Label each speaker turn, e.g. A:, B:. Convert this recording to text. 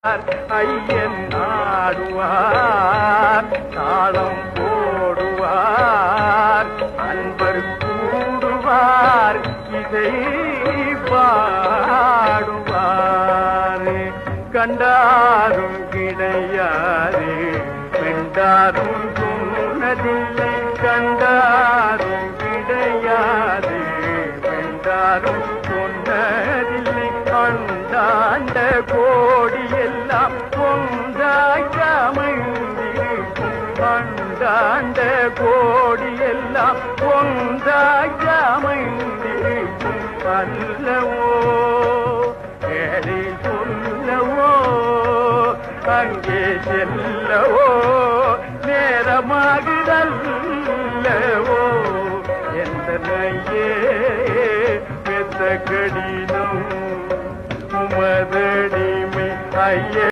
A: ஐயன் ஆடுவார், தாளம் போடுவார், அன்பர் கூடுவார், இசை பாடுவார். கண்டாரும் கிடையாது, வெண்டாரும் சொன்னதில்லை. கண்டாரும் கிடையாது, வெண்டாரும் சொன்னதில்லை. அண்டாண்ட கோடி எல்லாம் ஒன்றாய் அமைந்திருக்கும். அண்டாண்ட கோடி எல்லாம் ஒன்றாய் அமைந்திருக்கும். அல்லவோ ஏழை சொல்லவோ, அங்கே செல்லவோ நேரமாகுதல்லவோ. எந்தனையே பெத்த கடினம் உமதடிமை ஐய